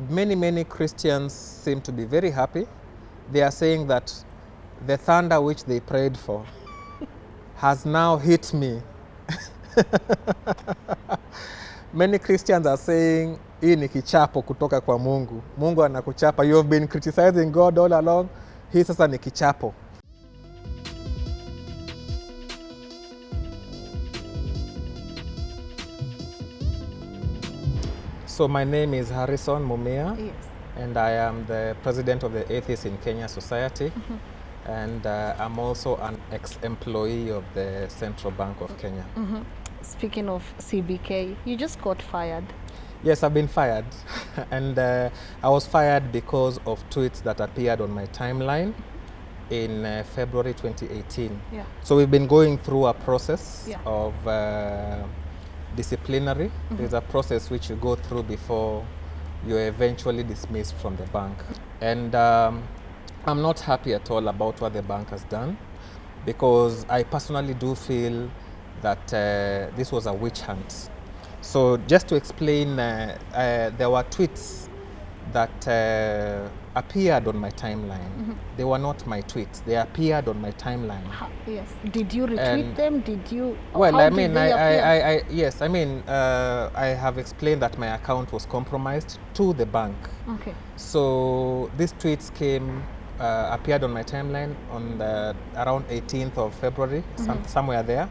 Many Christians seem to be very happy. They are saying that the thunder which they prayed for has now hit me. Many Christians are saying, hii ni kichapo kutoka kwa Mungu. Mungu anakuchapa. You have been criticizing God all along. Hii sasa ni kichapo. So my name is Harrison Mumia. Yes. And I am the president of the Atheists in Kenya Society. And I'm also an ex-employee of the Central Bank of Kenya. Speaking of CBK, you just got fired. Yes, I've been fired. And I was fired because of tweets that appeared on my timeline in February 2018. Yeah. So we've been going through a process of disciplinary. There's a process which you go through before you're eventually dismissed from the bank. And I'm not happy at all about what the bank has done, because I personally do feel that this was a witch hunt. So just to explain, there were tweets that appeared on my timeline. They were not my tweets. They appeared on my timeline. Yes. Did you retweet them? Did you? Well, how I did mean, they appear? yes, I mean, I have explained that my account was compromised to the bank. Okay. So these tweets appeared on my timeline on around 18th of February, somewhere there.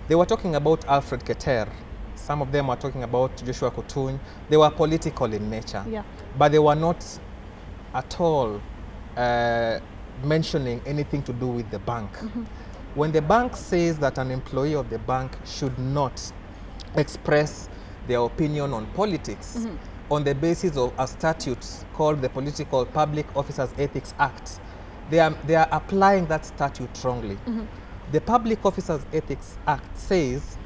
They were talking about Alfred Keter. Some of them were talking about Joshua Kutuny. They were political in nature, but they were not at all mentioning anything to do with the bank. When the bank says that an employee of the bank should not express their opinion on politics on the basis of a statute called the Political Public Officers Ethics Act, they are applying that statute wrongly. The Public Officers Ethics Act says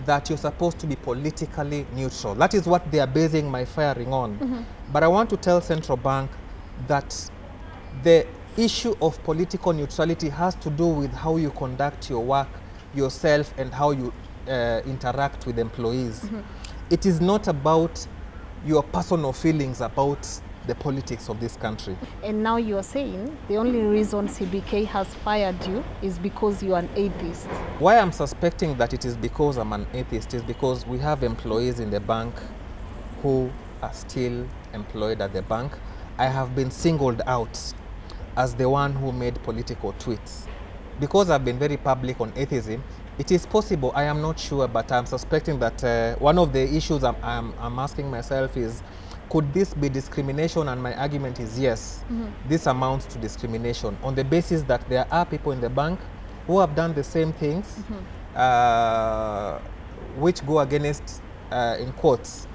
that you're supposed to be politically neutral. That is what they are basing my firing on. But I want to tell Central Bank that the issue of political neutrality has to do with how you conduct your work yourself and how you interact with employees. It is not about your personal feelings about the politics of this country. And now you are saying the only reason CBK has fired you is because you are an atheist. Why I'm suspecting that it is because I'm an atheist is because we have employees in the bank who are still employed at the bank. I have been singled out as the one who made political tweets. Because I've been very public on atheism, it is possible, I am not sure, but I'm suspecting that one of the issues I'm asking myself is, could this be discrimination? And my argument is yes, this amounts to discrimination on the basis that there are people in the bank who have done the same things, which go against, in quotes,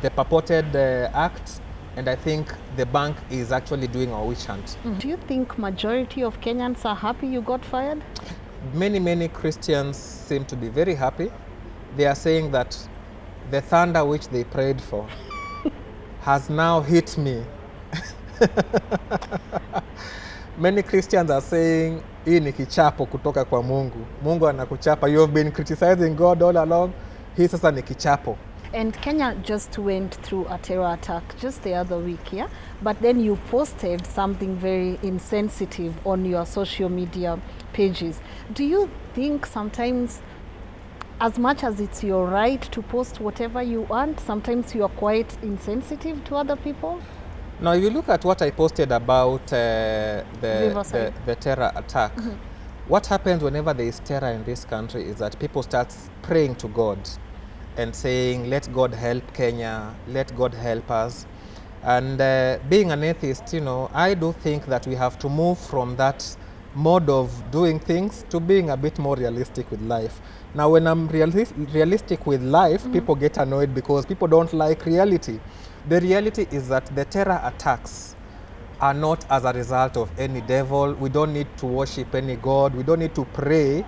the purported act, and I think the bank is actually doing a witch hunt. Do you think majority of Kenyans are happy you got fired? Many Christians seem to be very happy. They are saying that the thunder which they prayed for has now hit me. Many Christians are saying, hii ni kichapo kutoka kwa Mungu. Mungu anakuchapa. You have been criticizing God all along. Hii sasa ni kichapo. And Kenya just went through a terror attack just the other week, yeah? But then you posted something very insensitive on your social media pages. Do you think sometimes, as much as it's your right to post whatever you want, sometimes you are quite insensitive to other people? Now, if you look at what I posted about the terror attack, what happens whenever there is terror in this country is that people start praying to God and saying, let God help Kenya, let God help us. And being an atheist, you know, I do think that we have to move from that mode of doing things to being a bit more realistic with life. Now, when I'm realistic with life, people get annoyed because people don't like reality. The reality is that the terror attacks are not as a result of any devil. We don't need to worship any God. We don't need to pray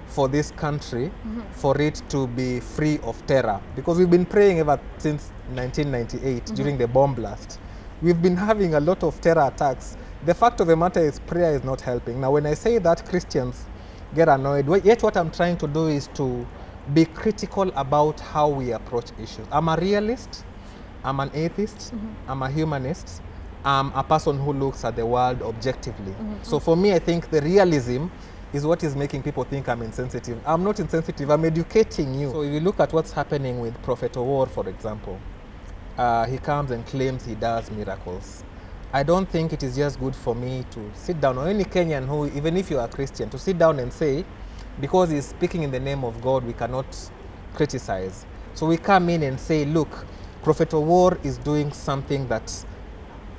for this country for it to be free of terror, because we've been praying ever since 1998 during the bomb blast. We've been having a lot of terror attacks. The fact of the matter is prayer is not helping. Now, when I say that, Christians get annoyed. Yet what I'm trying to do is to be critical about how we approach issues. I'm a realist. I'm an atheist, I'm a humanist, I'm a person who looks at the world objectively. So for me, I think the realism is what is making people think I'm insensitive. I'm not insensitive, I'm educating you. So if you look at what's happening with Prophet Owor, for example, he comes and claims he does miracles. I don't think it is just good for me to sit down, or any Kenyan who, even if you are a Christian, to sit down and say, because he's speaking in the name of God, we cannot criticize. So we come in and say, look, Prophet Owor is doing something that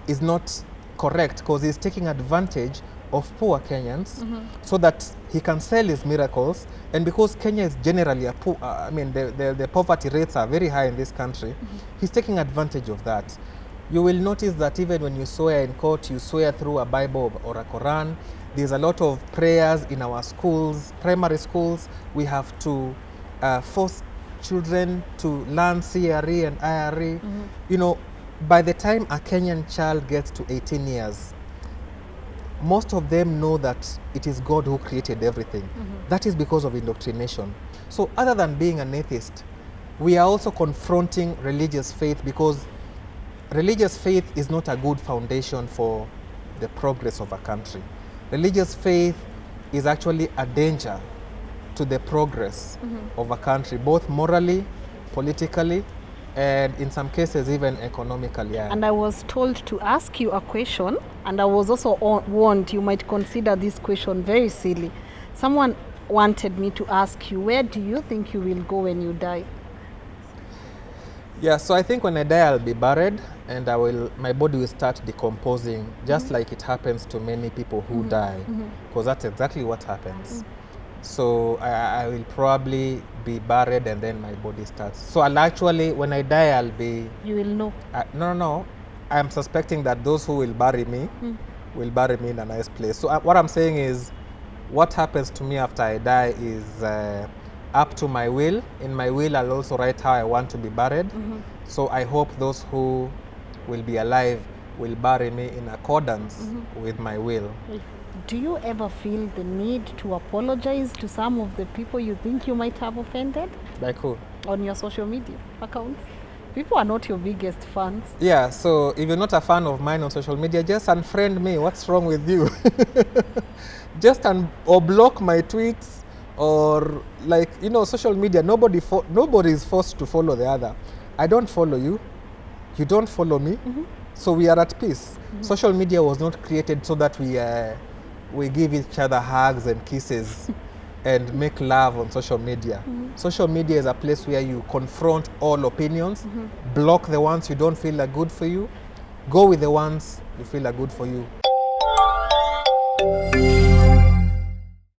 is not correct because he's taking advantage of poor Kenyans so that he can sell his miracles. And because Kenya is generally a poor, the poverty rates are very high in this country, he's taking advantage of that. You will notice that even when you swear in court, you swear through a Bible or a Quran. There's a lot of prayers in our schools, primary schools. We have to force children to learn CRE and IRE. You know, by the time a Kenyan child gets to 18 years, most of them know that it is God who created everything. That is because of indoctrination. So other than being an atheist, we are also confronting religious faith, because religious faith is not a good foundation for the progress of a country. Religious faith is actually a danger to the progress of a country, both morally, politically, and in some cases even economically. And I was told to ask you a question, and I was also warned you might consider this question very silly. Someone wanted me to ask you, where do you think you will go when you die? Yeah, so I think when I die, I'll be buried, and my body will start decomposing, just like it happens to many people who die, because that's exactly what happens. So I will probably be buried, and then my body starts. So I'll actually, when I die, I'll be... You will know. No. I'm suspecting that those who will bury me will bury me in a nice place. So what I'm saying is, what happens to me after I die is up to my will. In my will, I'll also write how I want to be buried. So I hope those who will be alive will bury me in accordance with my will. Do you ever feel the need to apologize to some of the people you think you might have offended? Like who? On your social media accounts? People are not your biggest fans. Yeah, so if you're not a fan of mine on social media, just unfriend me. What's wrong with you? Just or block my tweets, or like, you know, social media, nobody is forced to follow the other. I don't follow you. You don't follow me. So we are at peace. Social media was not created so that we give each other hugs and kisses and make love on social media. Social media is a place where you confront all opinions, block the ones you don't feel are good for you, go with the ones you feel are good for you.